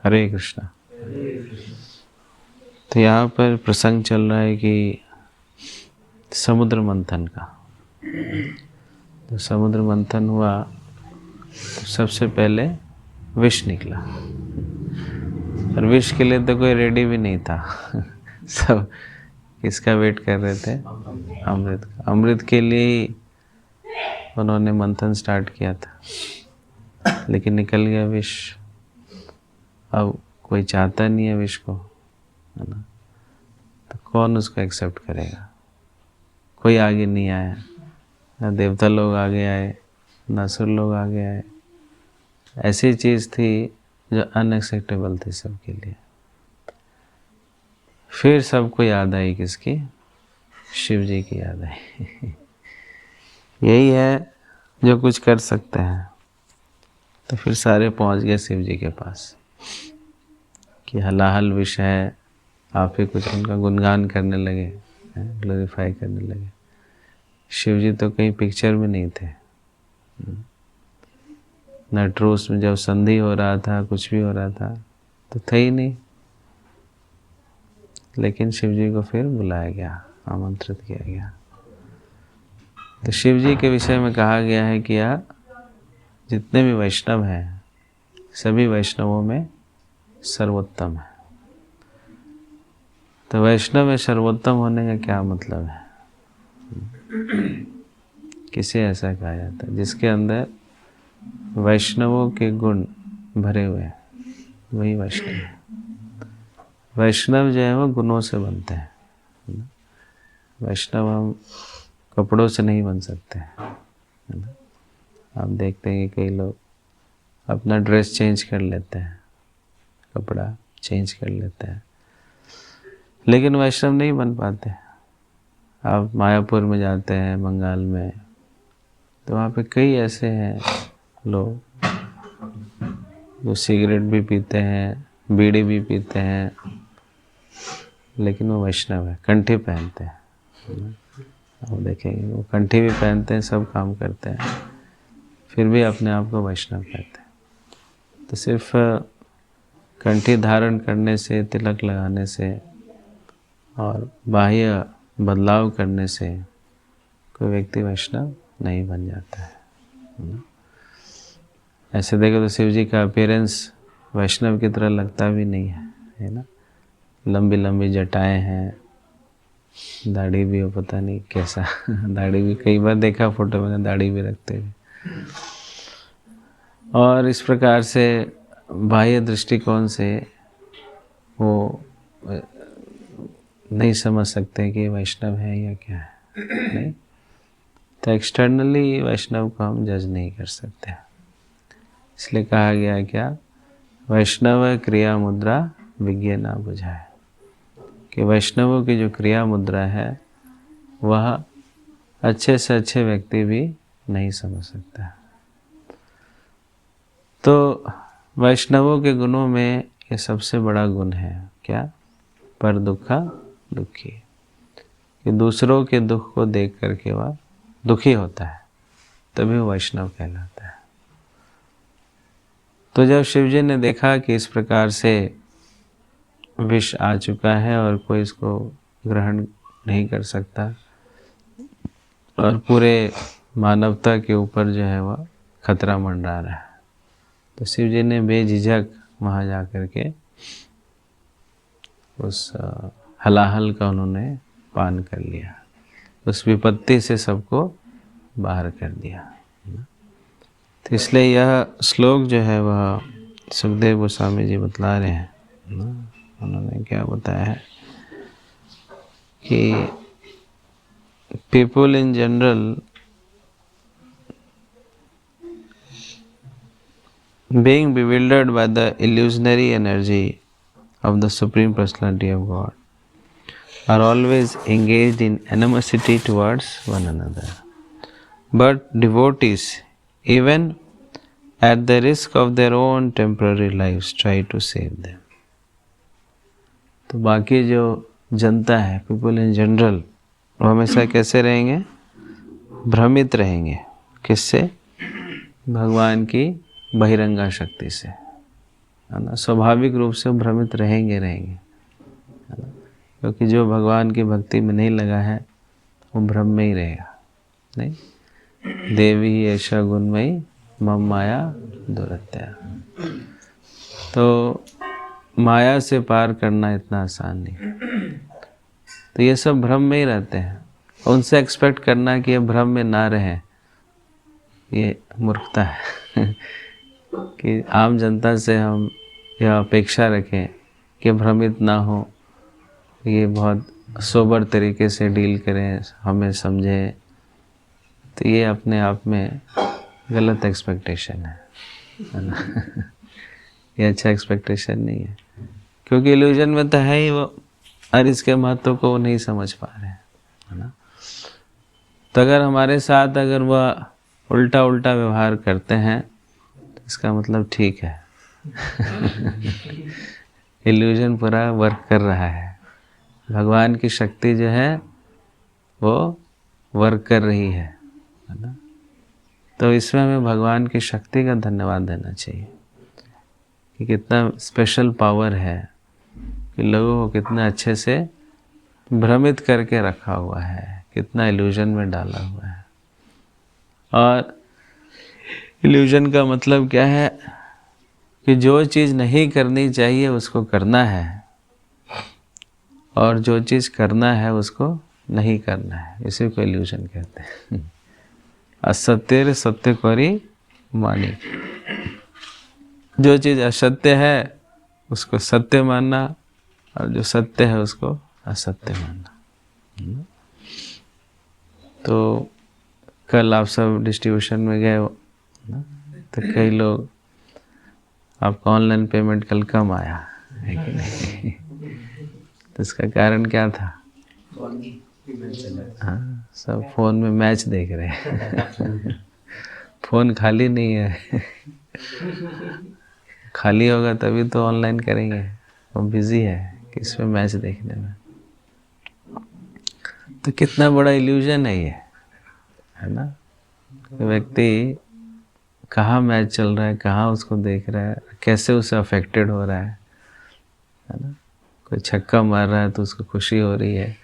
हरे कृष्णा। तो यहाँ पर प्रसंग चल रहा है कि समुद्र मंथन का। तो समुद्र मंथन हुआ तो सबसे पहले विष निकला, और विष के लिए तो कोई रेडी भी नहीं था। सब किसका वेट कर रहे थे? अमृत का। अमृत के लिए ही उन्होंने मंथन स्टार्ट किया था, लेकिन निकल गया विष। अब कोई चाहता नहीं है विष को, है ना? तो कौन उसको एक्सेप्ट करेगा? कोई आगे नहीं आया, ना देवता लोग आगे आए, ना असुर लोग आगे आए। ऐसी चीज़ थी जो अनएक्सेप्टेबल थी सबके लिए। फिर सबको याद आई किसकी? शिव जी की याद आई। यही है जो कुछ कर सकते हैं। तो फिर सारे पहुंच गए शिव जी के पास कि हलाहल विष है, आप ही कुछ उनका गुणगान करने लगे, ग्लोरीफाई करने लगे। शिव जी तो कहीं पिक्चर में नहीं थे। नटरूस में जब संधि हो रहा था, कुछ भी हो रहा था, तो थे ही नहीं। लेकिन शिव जी को फिर बुलाया गया, आमंत्रित किया गया। तो शिव जी के विषय में कहा गया है कि यार जितने भी वैष्णव हैं, सभी वैष्णवों में सर्वोत्तम है। तो वैष्णव में सर्वोत्तम होने का क्या मतलब है? किसे ऐसा कहा जाता है? जिसके अंदर वैष्णवों के गुण भरे हुए हैं, वही वैष्णव है। वैष्णव जो है वो गुणों से बनते हैं। वैष्णव हम कपड़ों से नहीं बन सकते, है ना? आप देखते हैं कि कई लोग अपना ड्रेस चेंज कर लेते हैं, कपड़ा चेंज कर लेते हैं, लेकिन वैष्णव नहीं बन पाते। आप मायापुर में जाते हैं, बंगाल में, तो वहाँ पे कई ऐसे हैं लोग जो सिगरेट भी पीते हैं, बीड़ी भी पीते हैं, लेकिन वो वैष्णव है, कंठी पहनते हैं। आप देखेंगे वो कंठी भी पहनते हैं, सब काम करते हैं, फिर भी अपने आप को वैष्णव कहते हैं। तो सिर्फ कंठी धारण करने से, तिलक लगाने से और बाह्य बदलाव करने से कोई व्यक्ति वैष्णव नहीं बन जाता है। ऐसे देखो तो शिव जी का अपीयरेंस वैष्णव की तरह लगता भी नहीं है ना? लंबी लंबी जटाएं हैं, दाढ़ी भी हो, पता नहीं कैसा। दाढ़ी भी कई बार देखा फोटो में, दाढ़ी भी रखते हुए। और इस प्रकार से बाह्य दृष्टिकोण से वो नहीं समझ सकते कि वैष्णव है या क्या है, नहीं? तो एक्सटर्नली वैष्णव को हम जज नहीं कर सकते, इसलिए कहा गया क्या? वैष्णव क्रिया मुद्रा विज्ञ ना बुझाए, कि वैष्णवों की जो क्रिया मुद्रा है वह अच्छे से अच्छे व्यक्ति भी नहीं समझ सकता। तो वैष्णवों के गुणों में ये सबसे बड़ा गुण है क्या? पर दुखा दुखी, कि दूसरों के दुख को देख करके वह दुखी होता है, तभी वो वैष्णव कहलाता है। तो जब शिवजी ने देखा कि इस प्रकार से विष आ चुका है और कोई इसको ग्रहण नहीं कर सकता, और पूरे मानवता के ऊपर जो है वह खतरा मंडरा रहा है, तो शिवजी ने बेझिझक वहाँ जा कर के उस हलाहल का उन्होंने पान कर लिया, उस विपत्ति से सबको बाहर कर दिया। तो इसलिए यह श्लोक जो है वह सुखदेव गोस्वामी जी बतला रहे हैं। उन्होंने क्या बताया है कि people in general being bewildered by the illusionary energy of the Supreme Personality of God are always engaged in animosity towards one another. But devotees, even at the risk of their own temporary lives, try to save them. तो बाकी जो जनता है, people in general, वो हमेशा कैसे रहेंगे? भ्रमित रहेंगे। किससे? भगवान की बहिरंगा शक्ति से। है ना, स्वाभाविक रूप से वो भ्रमित रहेंगे, है ना, क्योंकि जो भगवान की भक्ति में नहीं लगा है वो भ्रम में ही रहेगा। नहीं, देवी ऐसा गुणमयी मम माया दुरत्या। तो माया से पार करना इतना आसान नहीं। तो ये सब भ्रम में ही रहते हैं, उनसे एक्सपेक्ट करना कि ये भ्रम में ना रहें, ये मूर्खता है। कि आम जनता से हम यह अपेक्षा रखें कि भ्रमित ना हो, ये बहुत सोबर तरीके से डील करें, हमें समझें, तो ये अपने आप में गलत एक्सपेक्टेशन है ना। ये अच्छा एक्सपेक्टेशन नहीं है, क्योंकि इल्यूजन में तो है ही वो, और इसके महत्व को वो नहीं समझ पा रहे हैं, है ना। तो अगर हमारे साथ अगर वह उल्टा उल्टा व्यवहार करते हैं तो इसका मतलब ठीक है। इल्यूजन पूरा वर्क कर रहा है, भगवान की शक्ति जो है वो वर्क कर रही है ना। तो इसमें हमें भगवान की शक्ति का धन्यवाद देना चाहिए कि कितना स्पेशल पावर है, कि लोगों को कितना अच्छे से भ्रमित करके रखा हुआ है, कितना इल्यूजन में डाला हुआ है। और इल्यूजन का मतलब क्या है कि जो चीज़ नहीं करनी चाहिए उसको करना है, और जो चीज़ करना है उसको नहीं करना है, इसी को इल्यूजन कहते हैं। असत्य सत्य करी मानी, जो चीज़ असत्य है उसको सत्य मानना, और जो सत्य है उसको असत्य मानना। तो कल आप सब डिस्ट्रीब्यूशन में गए हो ना, तो कई लोग, आपका ऑनलाइन पेमेंट कल कम आया है कि नहीं? तो इसका कारण क्या था? हाँ, सब फोन में मैच देख रहे हैं। फोन खाली नहीं है। खाली होगा तभी तो ऑनलाइन करेंगे, वो बिजी है किसमें मैच देखने में। तो कितना बड़ा इल्यूजन है ये, है ना। व्यक्ति कहाँ मैच चल रहा है, कहाँ उसको देख रहा है, कैसे उसे अफेक्टेड हो रहा है ना। कोई छक्का मार रहा है तो उसको खुशी हो रही है,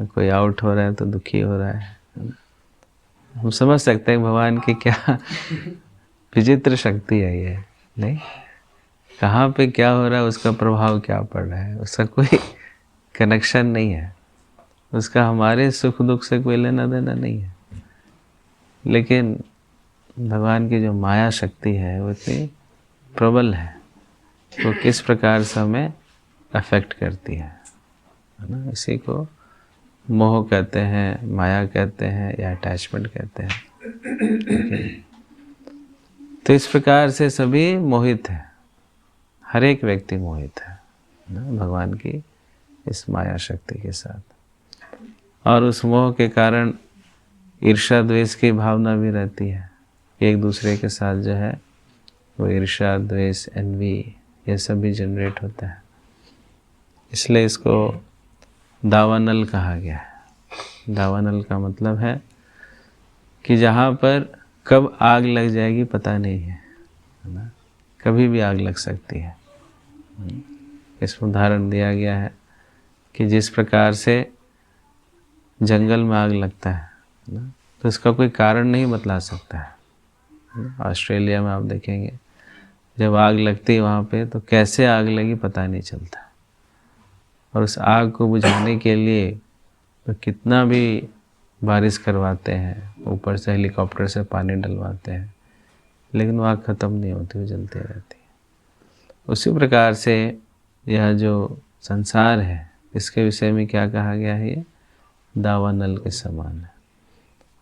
कोई आउट हो रहा है तो दुखी हो रहा है। हम समझ सकते हैं भगवान की क्या विचित्र शक्ति है ये, नहीं, कहाँ पे क्या हो रहा है, उसका प्रभाव क्या पड़ रहा है, उसका कोई कनेक्शन नहीं है, उसका हमारे सुख दुख से कोई लेना देना नहीं है। लेकिन भगवान की जो माया शक्ति है वो इतनी प्रबल है, वो किस प्रकार से हमें अफेक्ट करती है ना। इसी को मोह कहते हैं, माया कहते हैं, या अटैचमेंट कहते हैं। तो इस प्रकार से सभी मोहित है, हर एक व्यक्ति मोहित है ना भगवान की इस माया शक्ति के साथ। और उस मोह के कारण ईर्ष्या द्वेष की भावना भी रहती है, एक दूसरे के साथ जो है वो ईर्ष्या द्वेष एनवी ये सब भी जनरेट होता है। इसलिए इसको दावानल कहा गया है। दावानल का मतलब है कि जहाँ पर कब आग लग जाएगी पता नहीं है ना, कभी भी आग लग सकती है। इसमें उदाहरण दिया गया है कि जिस प्रकार से जंगल में आग लगता है ना, तो इसका कोई कारण नहीं बतला सकता है। ऑस्ट्रेलिया में आप देखेंगे जब आग लगती है वहाँ पे, तो कैसे आग लगी पता नहीं चलता, और उस आग को बुझाने के लिए तो कितना भी बारिश करवाते हैं, ऊपर से हेलीकॉप्टर से पानी डलवाते हैं, लेकिन वो आग ख़त्म नहीं होती, वो जलती रहती है। उसी प्रकार से यह जो संसार है इसके विषय में क्या कहा गया है, ये दावानल के समान है,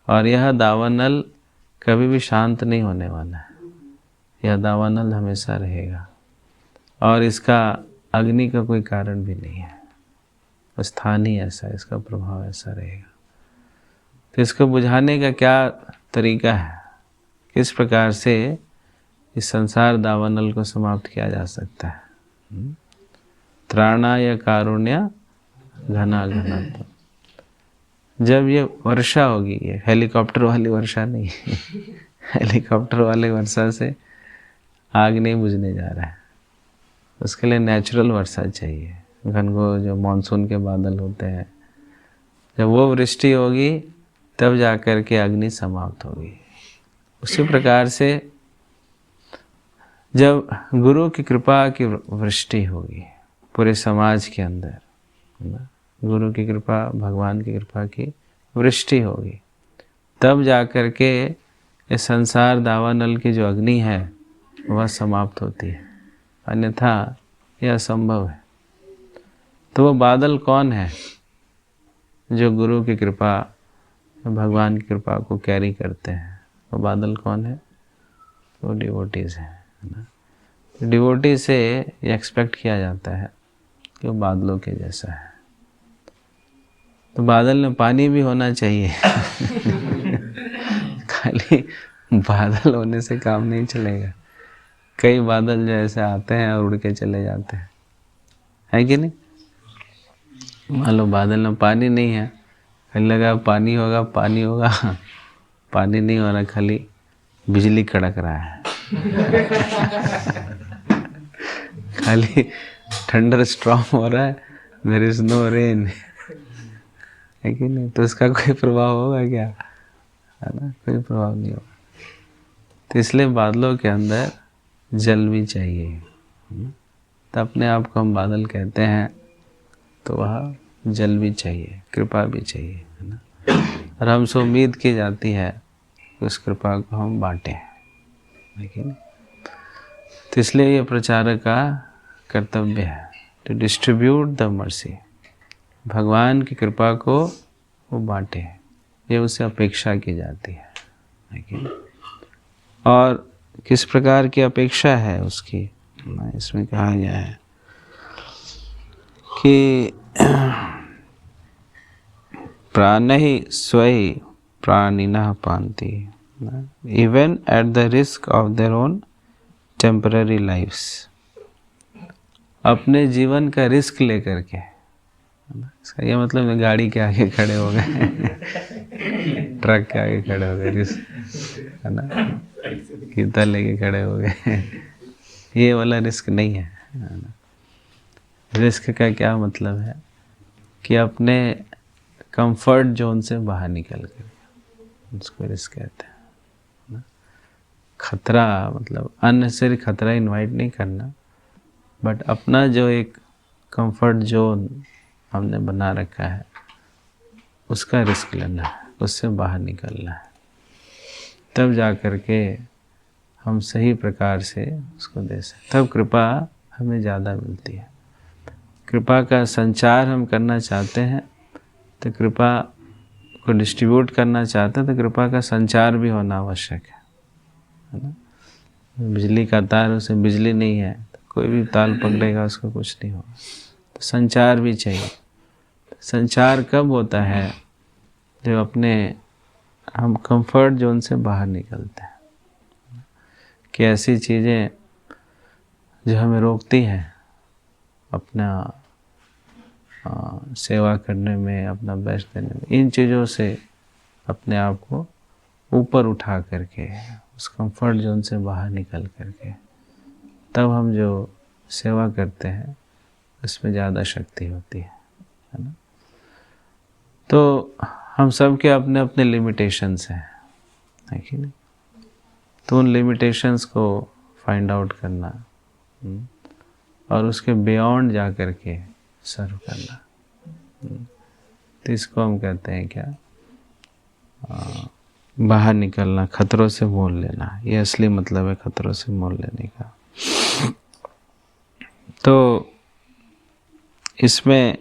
और यह दावानल कभी भी शांत नहीं होने वाला है। यह दावानल हमेशा रहेगा, और इसका अग्नि का कोई कारण भी नहीं है, स्थान ही ऐसा, इसका प्रभाव ऐसा रहेगा। तो इसको बुझाने का क्या तरीका है, किस प्रकार से इस संसार दावानल को समाप्त किया जा सकता है। त्राणाय कारुण्य घना घना। जब ये वर्षा होगी, ये हेलीकॉप्टर वाली वर्षा नहीं, हेलीकॉप्टर वाली वर्षा से आग नहीं बुझने जा रहा है, उसके लिए नेचुरल वर्षा चाहिए। घनघोर जो मानसून के बादल होते हैं, जब वो वृष्टि होगी तब जाकर के अग्नि समाप्त होगी। उसी प्रकार से जब गुरु की कृपा की वृष्टि होगी पूरे समाज के अंदर, गुरु की कृपा, भगवान की कृपा की वृष्टि होगी, तब जाकर के ये संसार दावानल की जो अग्नि है वह समाप्त होती है, अन्यथा यह असंभव है। तो वो बादल कौन है जो गुरु की कृपा, भगवान की कृपा को कैरी करते हैं? वो बादल कौन है? वो डिवोटीज हैं, है ना। डिवोटी से ये एक्सपेक्ट किया जाता है कि वो बादलों के जैसा है। तो बादल में पानी भी होना चाहिए खाली बादल होने से काम नहीं चलेगा। कई बादल जो ऐसे आते हैं और उड़ के चले जाते हैं, है कि नहीं? मान लो बादल में पानी नहीं है, खाली लगा पानी होगा पानी होगा, पानी नहीं हो रहा, खाली बिजली कड़क रहा है खाली थंडर स्टॉर्म हो रहा है, देयर इज नो रेन, है कि नहीं? तो इसका कोई प्रभाव होगा क्या? है ना, कोई प्रभाव नहीं होगा। तो इसलिए बादलों के अंदर जल भी चाहिए। तो अपने आप को हम बादल कहते हैं, तो वह जल भी चाहिए, कृपा भी चाहिए, है ना। और हमसे उम्मीद की जाती है कि उस कृपा को हम बांटें, है कि नहीं? तो इसलिए ये प्रचारक का कर्तव्य है टू डिस्ट्रीब्यूट द मर्सी, भगवान की कृपा को वो बांटे, ये उससे अपेक्षा की जाती है कि नहीं? और किस प्रकार की अपेक्षा है उसकी, इसमें कहा गया है कि प्राणहि स्वहि प्राणिनः पान्ति, even at the risk of their own temporary lifes. अपने जीवन का रिस्क लेकर के, इसका ये मतलब नहीं गाड़ी के आगे खड़े हो गए ट्रक के आगे खड़े हो गए, रिस्क, है ना, गीता लेके खड़े हो गए ये वाला रिस्क नहीं है ना। रिस्क का क्या मतलब है कि अपने कंफर्ट जोन से बाहर निकल कर, उसको रिस्क कहते हैं ना। खतरा मतलब अननेसेसरी खतरा इनवाइट नहीं करना, बट अपना जो एक कंफर्ट जोन हमने बना रखा है उसका रिस्क लेना है, उससे बाहर निकलना है, तब जा कर के हम सही प्रकार से उसको दे सकते, तब कृपा हमें ज़्यादा मिलती है। कृपा का संचार हम करना चाहते हैं तो कृपा को डिस्ट्रीब्यूट करना चाहते हैं तो कृपा का संचार भी होना आवश्यक है ना। बिजली का तार, उसे बिजली नहीं है तो कोई भी ताल पकड़ेगा उसको कुछ नहीं होगा, तो संचार भी चाहिए। संचार कब होता है? जब अपने हम कंफर्ट जोन से बाहर निकलते हैं, कि ऐसी चीज़ें जो हमें रोकती हैं अपना सेवा करने में, अपना बेस्ट देने में, इन चीज़ों से अपने आप को ऊपर उठा करके, उस कंफर्ट जोन से बाहर निकल करके, तब हम जो सेवा करते हैं उसमें ज़्यादा शक्ति होती है ना। तो हम सब के अपने अपने लिमिटेशंस हैं, है कि नहीं? तो उन लिमिटेशंस को फाइंड आउट करना और उसके बियॉन्ड जा कर के सर्व करना, तो इसको हम कहते हैं क्या? बाहर निकलना, खतरों से मोल लेना, ये असली मतलब है खतरों से मोल लेने का। तो इसमें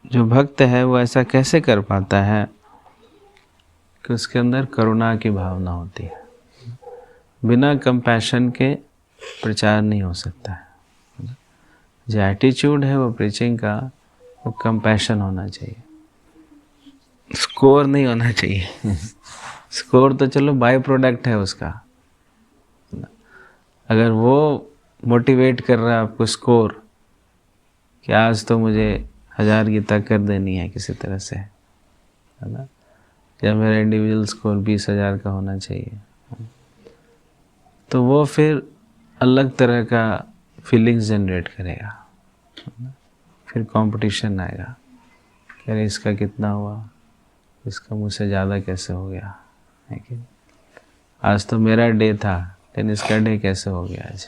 जो भक्त है वो ऐसा कैसे कर पाता है कि उसके अंदर करुणा की भावना होती है। बिना कंपैशन के प्रचार नहीं हो सकता है। जो एटीट्यूड है वो प्रीचिंग का, वो कंपैशन होना चाहिए, स्कोर नहीं होना चाहिए स्कोर तो चलो बाय प्रोडक्ट है उसका, अगर वो मोटिवेट कर रहा है आपको स्कोर कि आज तो मुझे 1000 गीता कर देनी है किसी तरह से, है ना, या मेरा इंडिविजुअल स्कोर 20,000 का होना चाहिए, तो वो फिर अलग तरह का फीलिंग्स जनरेट करेगा, फिर कंपटीशन आएगा कि अरे इसका कितना हुआ, इसका मुझसे ज़्यादा कैसे हो गया, है कि आज तो मेरा डे था लेकिन इसका डे कैसे हो गया आज,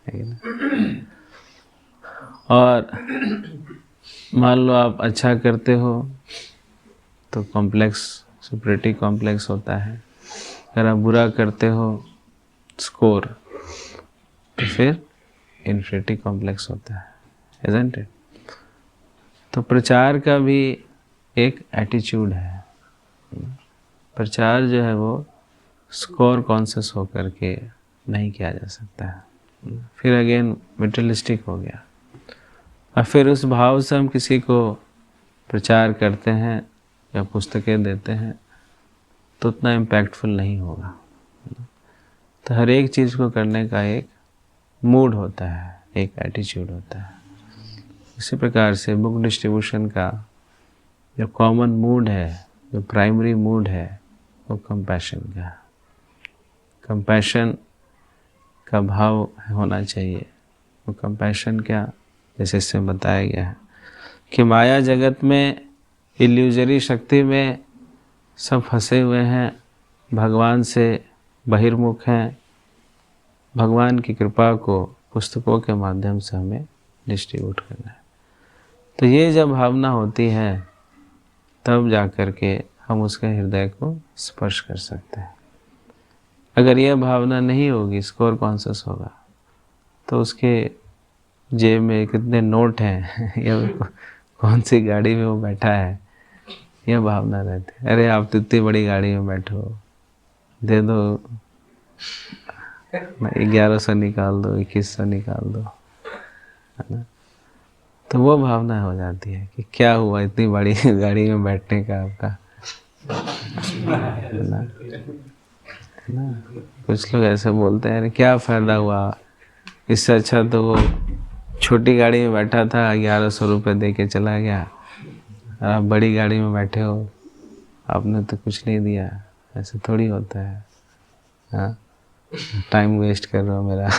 है कि ना। और मान लो आप अच्छा करते हो तो कॉम्प्लेक्स, सुपरिटी कॉम्प्लेक्स होता है। अगर आप बुरा करते हो, स्कोर, तो फिर इन्फिनिटी कॉम्प्लेक्स होता है, isn't it? तो प्रचार का भी एक एटीट्यूड है। प्रचार जो है वो स्कोर कॉन्शियस होकर के नहीं किया जा सकता है। फिर अगेन मेटेरियलिस्टिक हो गया। और फिर उस भाव से हम किसी को प्रचार करते हैं या पुस्तकें देते हैं तो उतना इम्पैक्टफुल नहीं होगा। तो हर एक चीज़ को करने का एक मूड होता है, एक एटीट्यूड होता है। इसी प्रकार से बुक डिस्ट्रीब्यूशन का जो कॉमन मूड है, जो प्राइमरी मूड है, वो कंपैशन का। कंपैशन का भाव होना चाहिए। वो कंपैशन क्या, जैसे इसमें बताया गया है कि माया जगत में, इल्यूजरी शक्ति में सब फंसे हुए हैं, भगवान से बहिर्मुख हैं। भगवान की कृपा को पुस्तकों के माध्यम से हमें डिस्ट्रीब्यूट करना है। तो ये जब भावना होती है तब जा कर के हम उसके हृदय को स्पर्श कर सकते हैं। अगर यह भावना नहीं होगी, स्कोर कॉन्शियस होगा, तो उसके जेब में कितने नोट हैं या कौन सी गाड़ी में वो बैठा है, यह भावना रहती है। अरे आप तो इतनी बड़ी गाड़ी में बैठो, दे दो 1100 निकाल दो, 2100 निकाल दो, है ना। तो वो भावना हो जाती है कि क्या हुआ इतनी बड़ी गाड़ी में बैठने का आपका, है ना। कुछ लोग ऐसे बोलते हैं, अरे क्या फ़ायदा हुआ, इससे अच्छा तो वो छोटी गाड़ी में बैठा था, 1100 रुपये दे के चला गया, आप बड़ी गाड़ी में बैठे हो, आपने तो कुछ नहीं दिया। ऐसे थोड़ी होता है। हाँ, टाइम वेस्ट कर रहा हूँ मेरा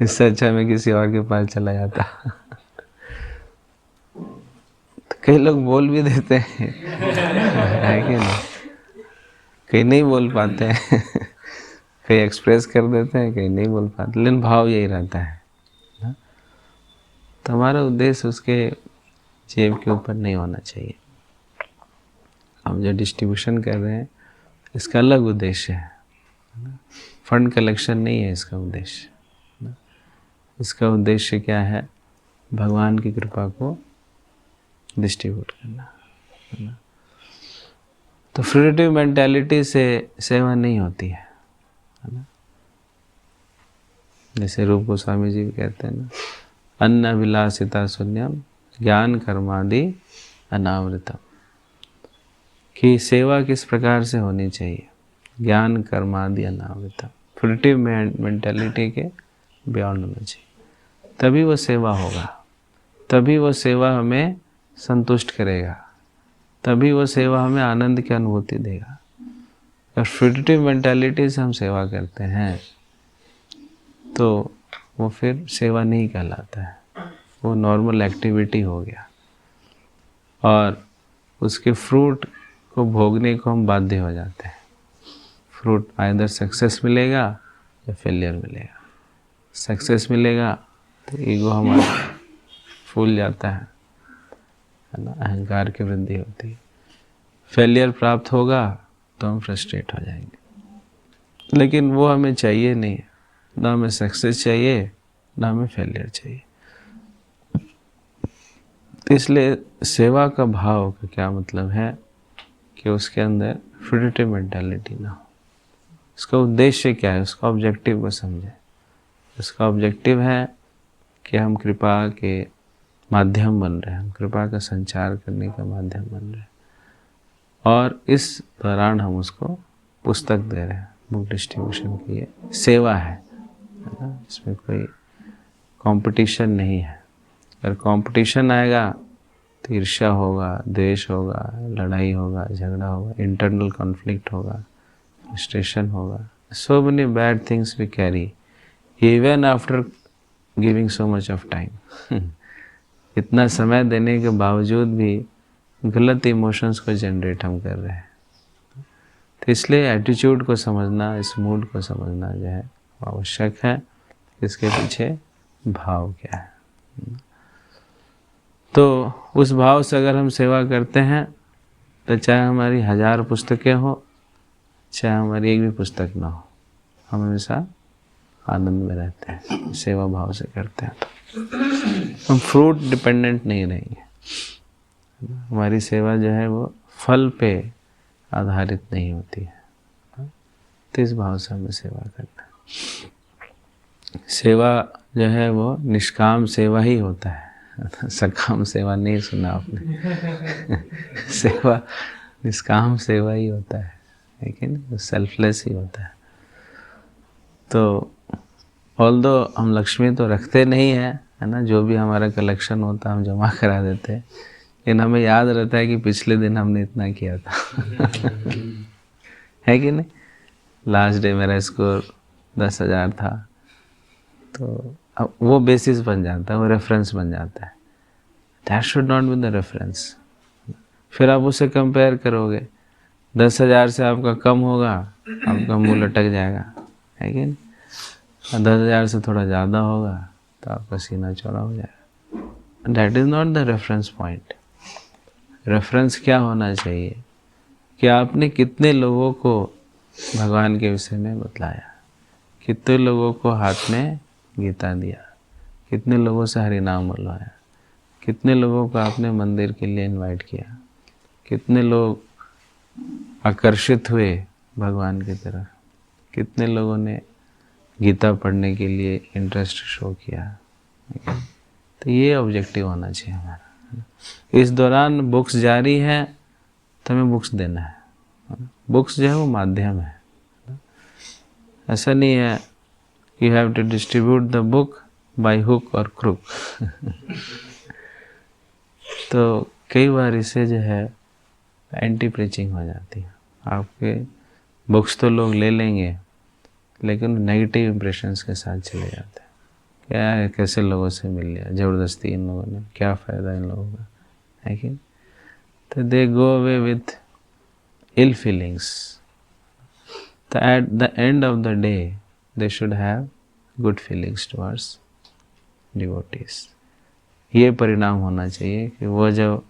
इससे अच्छा मैं किसी और के पास चला जाता तो कई लोग बोल भी देते हैं है कि नहीं, कई नहीं बोल पाते हैं कई एक्सप्रेस कर देते हैं, कई नहीं बोल पाते, लेकिन भाव यही रहता है ना? तो हमारा उद्देश्य उसके जेब के ऊपर नहीं होना चाहिए। हम जो डिस्ट्रीब्यूशन कर रहे हैं इसका अलग उद्देश्य है, फंड कलेक्शन नहीं है इसका उद्देश्य। इसका उद्देश्य क्या है, भगवान की कृपा को डिस्ट्रीब्यूट करना। तो फ्रीडिटिव मेंटालिटी से सेवा नहीं होती है ना। जैसे रूप गोस्वामी जी भी कहते हैं ना, अन्न विलासिता शून्यम ज्ञान कर्मादि अनावृतम, कि सेवा किस प्रकार से होनी चाहिए, ज्ञान कर्मादि अनावृतम, फ्रीडिटिव मेंटालिटी के बियॉन्ड होना चाहिए, तभी वो सेवा होगा, तभी वो सेवा हमें संतुष्ट करेगा, तभी वो सेवा हमें आनंद की अनुभूति देगा। और फ्रीडिटिव मेंटालिटी से हम सेवा करते हैं तो वो फिर सेवा नहीं कहलाता है, वो नॉर्मल एक्टिविटी हो गया, और उसके फ्रूट को भोगने को हम बाध्य हो जाते हैं। फ्रूट आइदर सक्सेस मिलेगा या फेलियर मिलेगा। सक्सेस मिलेगा तो ईगो हमारा फूल जाता है ना, अहंकार की वृद्धि होती है। फेलियर प्राप्त होगा तो हम फ्रस्ट्रेट हो जाएंगे, लेकिन वो हमें चाहिए नहीं, ना हमें सक्सेस चाहिए ना हमें फेलियर चाहिए। इसलिए सेवा का भाव का क्या मतलब है कि उसके अंदर फ्रीडिटिव मेंटालिटी ना हो। उसका उद्देश्य क्या है, उसका ऑब्जेक्टिव को समझें। उसका ऑब्जेक्टिव है कि हम कृपा के माध्यम बन रहे हैं, हम कृपा का संचार करने का माध्यम बन रहे हैं, और इस दौरान हम उसको पुस्तक दे रहे हैं। बुक डिस्ट्रीब्यूशन की ये सेवा है ना, इसमें कोई कंपटीशन नहीं है। अगर कंपटीशन आएगा तो ईर्ष्या होगा, द्वेष होगा, लड़ाई होगा, झगड़ा होगा, इंटरनल कॉन्फ्लिक्ट होगा, फ्रस्ट्रेशन होगा। So many bad things we carry even after giving so much of time. इतना समय देने के बावजूद भी गलत इमोशंस को जनरेट हम कर रहे हैं। तो इसलिए एटीट्यूड को समझना, इस मूड को समझना जो है आवश्यक है, इसके पीछे भाव क्या है। तो उस भाव से अगर हम सेवा करते हैं तो चाहे हमारी 1000 पुस्तकें हो, चाहे हमारी एक भी पुस्तक ना हो, हम हमेशा आनंद में रहते हैं, सेवा भाव से करते हैं। तो हम फ्रूट डिपेंडेंट नहीं रहेंगे। हमारी सेवा जो है वो फल पे आधारित नहीं होती है। तो इस भाव से हमें सेवा करना है। सेवा जो है वो निष्काम सेवा ही होता है, सकाम सेवा नहीं सुना आपने। सेवा निष्काम सेवा ही होता है, लेकिन सेल्फलेस ही होता है। तो ऑल्दो हम लक्ष्मी तो रखते नहीं हैं, है ना, जो भी हमारा कलेक्शन होता है हम जमा करा देते हैं, लेकिन हमें याद रहता है कि पिछले दिन हमने इतना किया था। है कि नहीं? लास्ट डे मेरा स्कोर 10,000 था, तो अब वो बेसिस बन जाता है, वो रेफरेंस बन जाता है। That should not be the reference. फिर आप उससे कंपेयर करोगे, 10,000 से आपका कम होगा, आपका मुंह लटक जाएगा, है कि नहीं? 10,000 से थोड़ा ज़्यादा होगा तो आपका सीना चौड़ा हो जाएगा। That is not the reference point. Reference क्या होना चाहिए कि आपने कितने लोगों को भगवान के विषय में बतलाया, कितने लोगों को हाथ में गीता दिया, कितने लोगों से हरि नाम बुलवाया, कितने लोगों को आपने मंदिर के लिए इनवाइट किया, कितने लोग आकर्षित हुए भगवान की तरफ, कितने लोगों ने गीता पढ़ने के लिए इंटरेस्ट शो किया। तो ये ऑब्जेक्टिव होना चाहिए हमारा। इस दौरान बुक्स जारी है तो हमें बुक्स देना है। बुक्स जो है वो माध्यम है, ऐसा नहीं है you have to distribute the book by hook और क्रुक। तो कई बार इससे जो है एंटी प्रीचिंग हो जाती है। आपके बुक्स तो लोग ले लेंगे, लेकिन नेगेटिव इम्प्रेशंस के साथ चले जाते हैं। क्या है, कैसे लोगों से मिल लिया, ज़बरदस्ती इन लोगों ने, क्या फ़ायदा इन लोगों का, है कि? तो they go away with ill feelings. At the end of the day, they should have good feelings towards devotees. ये परिणाम होना चाहिए कि वो जब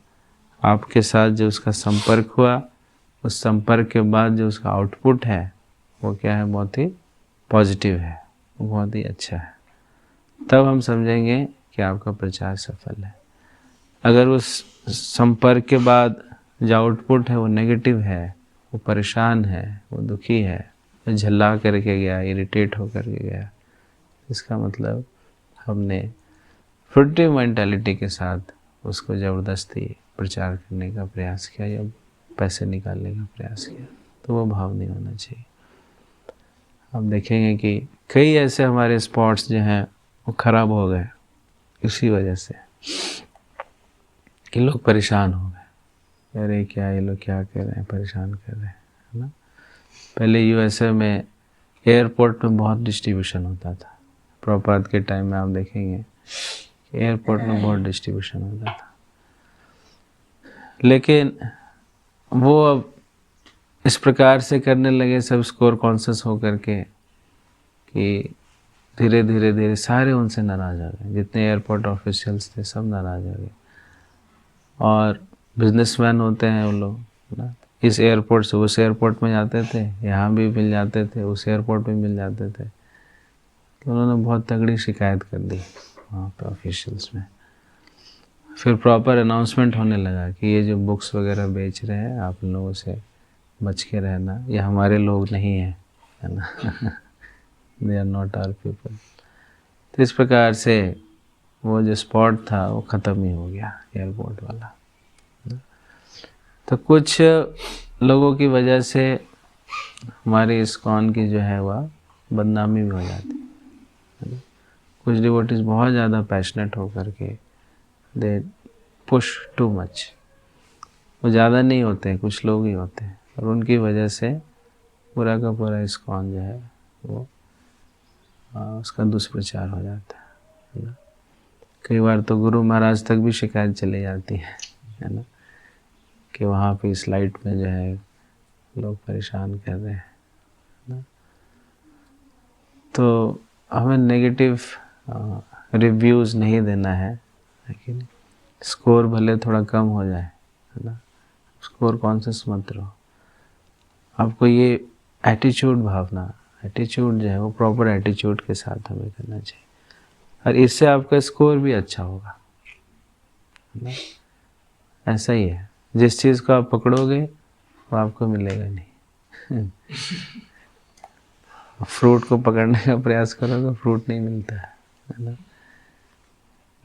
आपके साथ जो उसका संपर्क हुआ, उस संपर्क के बाद जो उसका आउटपुट है वो क्या है, बहुत ही पॉजिटिव है, बहुत ही अच्छा है। तब हम समझेंगे कि आपका प्रचार सफल है। अगर उस संपर्क के बाद जो आउटपुट है वो नेगेटिव है, वो परेशान है, वो दुखी है, वो झल्ला करके गया, इरिटेट होकर के गया, इसका मतलब हमने फ्रूटिव मेंटालिटी के साथ उसको ज़बरदस्ती प्रचार करने का प्रयास किया या पैसे निकालने का प्रयास किया, तो वो भाव नहीं होना चाहिए। हम देखेंगे कि कई ऐसे हमारे स्पॉट्स जो हैं वो ख़राब हो गए इसी वजह से कि लोग परेशान हो गए। अरे क्या ये लोग क्या कर रहे हैं, परेशान कर रहे हैं, है ना। पहले यूएसए में एयरपोर्ट में बहुत डिस्ट्रीब्यूशन होता था। प्रभुपाद के टाइम में आप देखेंगे एयरपोर्ट में बहुत डिस्ट्रीब्यूशन होता था, लेकिन वो अब इस प्रकार से करने लगे सब स्कोर कॉन्शियस होकर के कि धीरे धीरे धीरे सारे उनसे नाराज़ हो गए। जितने एयरपोर्ट ऑफिशियल्स थे सब नाराज़ हो गए। और बिजनेसमैन होते हैं वो लोग ना, इस एयरपोर्ट से उस एयरपोर्ट में जाते थे, यहाँ भी मिल जाते थे, उस एयरपोर्ट में मिल जाते थे। तो उन्होंने बहुत तगड़ी शिकायत कर दी वहाँ पे ऑफिशियल्स में। फिर प्रॉपर अनाउंसमेंट होने लगा कि ये जो बुक्स वगैरह बेच रहे हैं आप लोगों से बच के रहना, ये हमारे लोग नहीं हैं, है ना। They are not our people. तो इस प्रकार से वो जो स्पॉट था वो ख़त्म ही हो गया, एयरपोर्ट वाला। तो कुछ लोगों की वजह से हमारी इस्कॉन की जो है वह बदनामी भी हो जाती है। कुछ डिवोटीज बहुत ज़्यादा पैशनेट होकर के दे पुश टू मच, वो ज़्यादा नहीं होते हैं, कुछ लोग ही होते हैं, और उनकी वजह से पूरा का पूरा इस्कॉन जो है वो उसका दुष्प्रचार हो जाता है ना। कई बार तो गुरु महाराज तक भी शिकायत चली जाती है ना, कि वहाँ पे इस लाइट में जो है लोग परेशान कर रहे हैं ना। तो हमें नेगेटिव रिव्यूज़ नहीं देना है, लेकिन स्कोर भले थोड़ा कम हो जाए, है ना, स्कोर कॉन्शियस मत रहो। आपको ये एटीट्यूड भावना, एटीट्यूड जो है वो प्रॉपर एटीट्यूड के साथ हमें करना चाहिए, और इससे आपका स्कोर भी अच्छा होगा, है ना। ऐसा ही है, जिस चीज़ को आप पकड़ोगे वो आपको मिलेगा नहीं। फ्रूट को पकड़ने का प्रयास करोगे, फ्रूट नहीं मिलता है ना।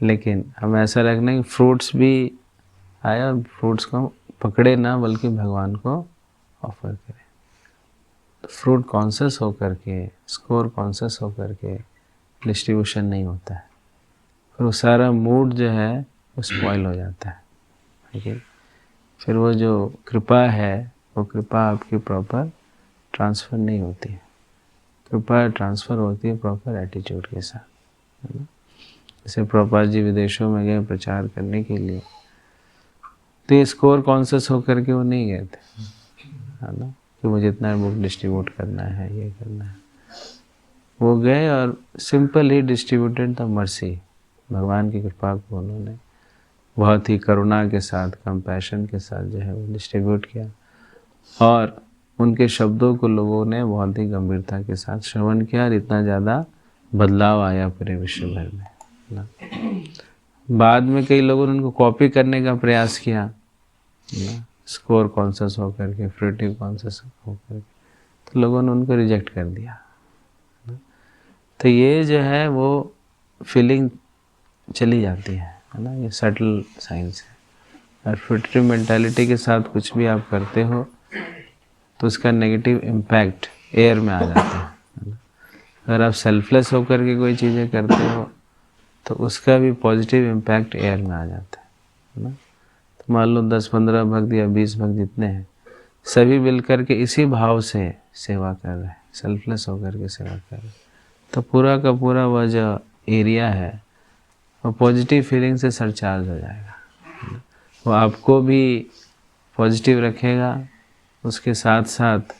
लेकिन हम ऐसा रखना कि फ्रूट्स भी आए और फ्रूट्स को पकड़े ना, बल्कि भगवान को ऑफर करें। तो फ्रूट कॉन्शियस होकर के, स्कोर कॉन्शियस होकर के डिस्ट्रीब्यूशन नहीं होता है, फिर वो सारा मूड जो है वो स्पॉइल हो जाता है, ठीक है। फिर वो जो कृपा है, वो कृपा आपकी प्रॉपर ट्रांसफ़र नहीं होती है। कृपा ट्रांसफ़र होती है प्रॉपर एटीट्यूड के साथ, है ना। जैसे प्रभुपाद जी विदेशों में गए प्रचार करने के लिए, तो ये स्कोर कॉन्शियस होकर के वो नहीं गए थे, है ना, कि मुझे इतना बुक डिस्ट्रीब्यूट करना है, ये करना है। वो गए और simple he distributed the mercy, भगवान की कृपा को उन्होंने बहुत ही करुणा के साथ, कंपैशन के साथ जो है वो डिस्ट्रीब्यूट किया, और उनके शब्दों को लोगों ने बहुत ही गंभीरता के साथ श्रवण किया, और इतना ज़्यादा बदलाव आया पूरे विश्व भर में ना। बाद में कई लोगों ने उनको कॉपी करने का प्रयास किया ना, स्कोर कॉन्शियस होकर के, फ्रूटिव कॉन्शियस होकर के, तो लोगों ने उनको रिजेक्ट कर दिया ना। तो ये जो है वो फीलिंग चली जाती है ना, ये सटल साइंस है। और फ्रूटिव मेंटालिटी के साथ कुछ भी आप करते हो तो उसका नेगेटिव इम्पैक्ट एयर में आ जाता है ना। अगर आप सेल्फलेस होकर के कोई चीज़ें करते हो तो उसका भी पॉजिटिव इम्पैक्ट एयर में आ जाता है ना। तो मान लो 10-15 भक्त या 20 भक्त जितने हैं, सभी मिल कर के इसी भाव से सेवा कर रहे हैं, सेल्फलेस होकर के सेवा कर रहे हैं, तो पूरा का पूरा वह जो एरिया है वो पॉजिटिव फीलिंग से सरचार्ज हो जाएगा, वो आपको भी पॉजिटिव रखेगा, उसके साथ साथ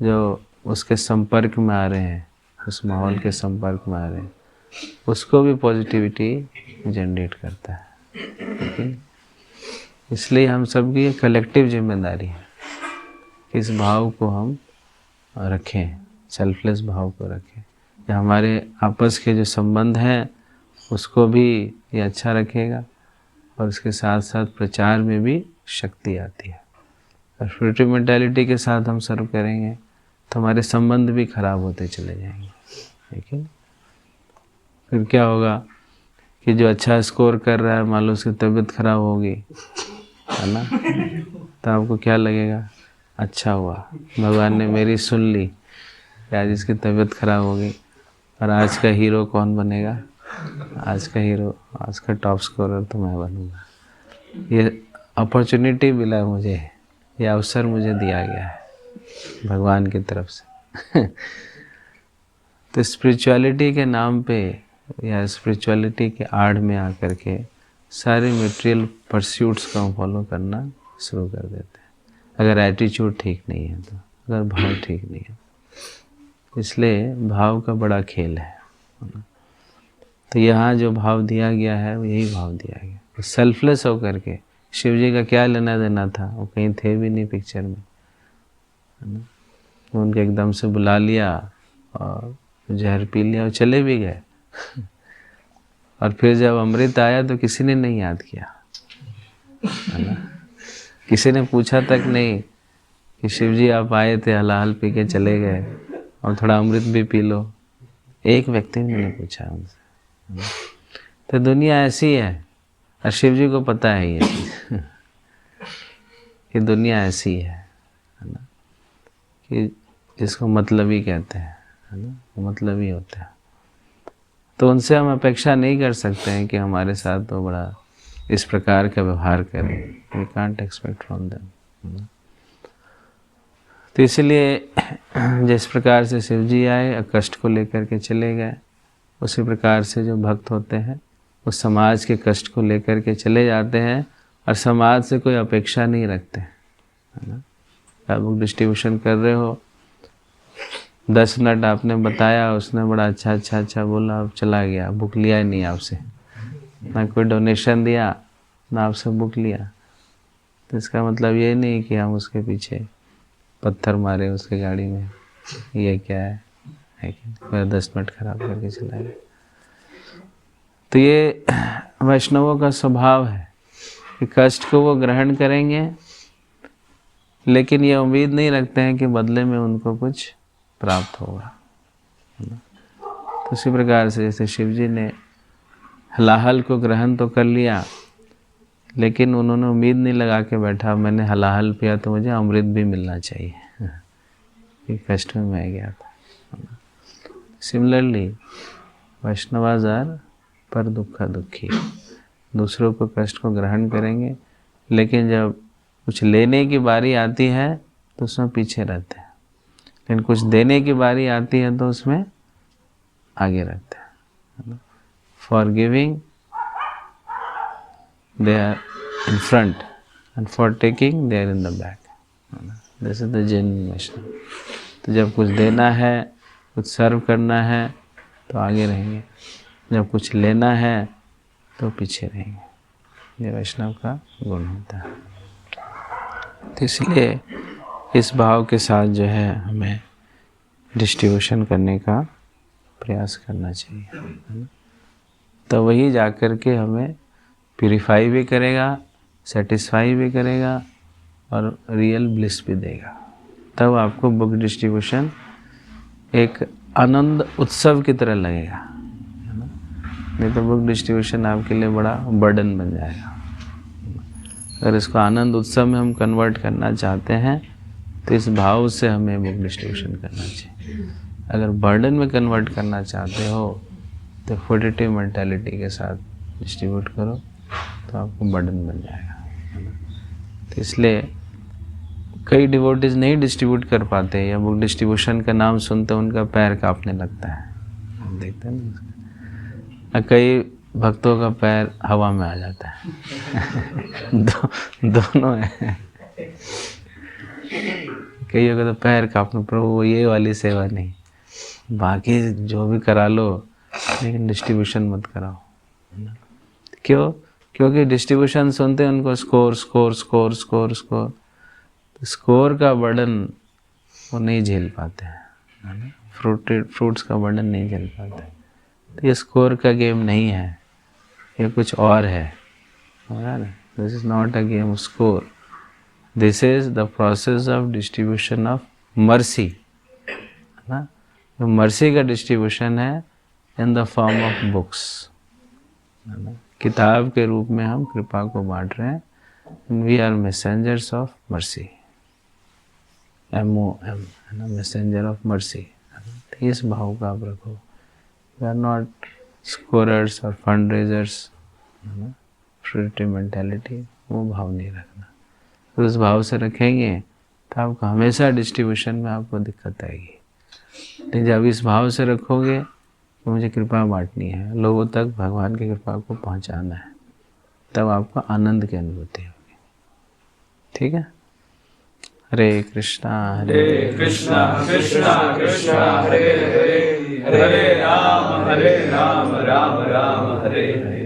जो उसके संपर्क में आ रहे हैं, उस माहौल के संपर्क में आ रहे हैं, उसको भी पॉजिटिविटी जनरेट करता है, ठीक है। इसलिए हम सबकी ये कलेक्टिव जिम्मेदारी है कि इस भाव को हम रखें, सेल्फलेस भाव को रखें। या हमारे आपस के जो संबंध हैं उसको भी ये अच्छा रखेगा, और उसके साथ साथ प्रचार में भी शक्ति आती है। और फ्रूटिव मेंटालिटी के साथ हम सर्व करेंगे तो हमारे संबंध भी खराब होते चले जाएंगे, ठीक है। फिर क्या होगा कि जो अच्छा स्कोर कर रहा है, मान लो उसकी तबीयत खराब होगी, है ना, तो आपको क्या लगेगा, अच्छा हुआ भगवान ने मेरी सुन ली, आज इसकी तबीयत खराब होगी। और आज का हीरो कौन बनेगा, आज का हीरो, आज का टॉप स्कोरर तो मैं बनूंगा। ये अपॉर्चुनिटी मिला मुझे, ये अवसर मुझे दिया गया है भगवान की तरफ से। तो स्पिरिचुअलिटी के नाम पे या स्पिरिचुअलिटी के आड़ में आकर के सारे मटेरियल परस्यूट्स को फॉलो करना शुरू कर देते हैं, अगर एटीट्यूड ठीक नहीं है तो, अगर भाव ठीक नहीं है। इसलिए भाव का बड़ा खेल है। तो यहाँ जो भाव दिया गया है वो यही भाव दिया गया, तो सेल्फलेस होकर के। शिव जी का क्या लेना देना था, वो कहीं थे भी नहीं पिक्चर में, है ना। उनके एकदम से बुला लिया और जहर पी लिया और चले भी गए। और फिर जब अमृत आया तो किसी ने नहीं याद किया, है ना। किसी ने पूछा तक नहीं कि शिव जी आप आए थे, हलाल पी के चले गए और थोड़ा अमृत भी पी लो, एक व्यक्ति ने नहीं पूछा उनसे। तो दुनिया ऐसी है, और शिव जी को पता है ये चीज़ कि दुनिया ऐसी है ना, कि जिसको मतलबी कहते हैं, है ना, वो मतलबी होता है। तो उनसे हम अपेक्षा नहीं कर सकते हैं कि हमारे साथ तो बड़ा इस प्रकार का व्यवहार करें, we can't expect from them. तो इसलिए जिस प्रकार से शिव जी आए, कष्ट को लेकर के चले गए, उसी प्रकार से जो भक्त होते हैं वो समाज के कष्ट को लेकर के चले जाते हैं और समाज से कोई अपेक्षा नहीं रखते, है ना। आप बुक डिस्ट्रीब्यूशन कर रहे हो, 10 मिनट आपने बताया, उसने बड़ा अच्छा बोला, अब चला गया, बुक लिया ही नहीं आपसे, ना कोई डोनेशन दिया, ना आपसे बुक लिया। तो इसका मतलब ये नहीं कि हम उसके पीछे पत्थर मारे उसके गाड़ी में, ये क्या है कि मेरा 10 मिनट खराब करके चला गया। तो ये वैष्णवों का स्वभाव है कि कष्ट को वो ग्रहण करेंगे, लेकिन ये उम्मीद नहीं रखते हैं कि बदले में उनको कुछ प्राप्त होगा। तो उसी प्रकार से जैसे शिव जी ने हलाहल को ग्रहण तो कर लिया, लेकिन उन्होंने उम्मीद नहीं लगा के बैठा मैंने हलाहल पिया तो मुझे अमृत भी मिलना चाहिए, ये कष्ट में मैं गया था। सिमिलरली वैष्णवाज आर पर दुखा दुखी, दूसरों को कष्ट को ग्रहण करेंगे, लेकिन जब कुछ लेने की बारी आती है तो उसमें पीछे रहते हैं, लेकिन कुछ देने की बारी आती है तो उसमें आगे रहते हैं। For giving they are in front and for taking they are in the back. This is the genuine Vaishnav. तो जब कुछ देना है, कुछ सर्व करना है तो आगे रहेंगे, जब कुछ लेना है तो पीछे रहेंगे। ये वैष्णव का गुण होता है। तो इसलिए इस भाव के साथ जो है हमें डिस्ट्रीब्यूशन करने का प्रयास करना चाहिए, तो वही जाकर के हमें प्यूरिफाई भी करेगा, सेटिस्फाई भी करेगा और रियल ब्लिस भी देगा। तब आपको बुक डिस्ट्रीब्यूशन एक आनंद उत्सव की तरह लगेगा, है ना। नहीं तो बुक डिस्ट्रीब्यूशन आपके लिए बड़ा बर्डन बन जाएगा। अगर इसको आनंद उत्सव में हम कन्वर्ट करना चाहते हैं तो इस भाव से हमें बुक डिस्ट्रीब्यूशन करना चाहिए। अगर बर्डन में कन्वर्ट करना चाहते हो तो पॉजिटिव मेंटालिटी के साथ डिस्ट्रीब्यूट करो तो आपको बर्डन बन जाएगा। तो इसलिए कई डिवोटीज नहीं डिस्ट्रीब्यूट कर पाते या बुक डिस्ट्रीब्यूशन का नाम सुनते उनका पैर कांपने लगता है, हम देखते हैं ना। कई भक्तों का पैर हवा में आ जाता है दोनों है। कईयों का तो पैर कांपने, प्रभु ये वाली सेवा नहीं, बाकी जो भी करा लो लेकिन डिस्ट्रीब्यूशन मत कराओ। क्यों? क्योंकि डिस्ट्रीब्यूशन सुनते हैं उनको score score score score score, score का बर्डन वो नहीं झेल पाते हैं, फ्रूट्स का बर्डन नहीं झेल पाते। तो ये स्कोर का गेम नहीं है, ये कुछ और है। This is not a game off score, this is the process of distribution of mercy, है ना। तो मर्सी का डिस्ट्रीब्यूशन है in the form of books, है ना। किताब के रूप में हम कृपा को बांट रहे हैं। We are messengers of mercy, MOM, है ना, मैसेंजर ऑफ मर्सी। इस भाव का आप रखो। वी आर नॉट स्कोरर्स और फंड रेजर्स, है ना, फ्रूटी मेंटालिटी, वो भाव नहीं रखना। तो उस भाव से रखेंगे तो आपको हमेशा डिस्ट्रीब्यूशन में आपको दिक्कत आएगी। लेकिन जब इस भाव से रखोगे तो मुझे कृपा बांटनी है, लोगों तक भगवान की कृपा को पहुंचाना है, तब आपको आनंद की अनुभूति होगी। ठीक है। हरे कृष्णा कृष्णा कृष्णा कृष्णा हरे हरे, हरे राम राम राम हरे हरे।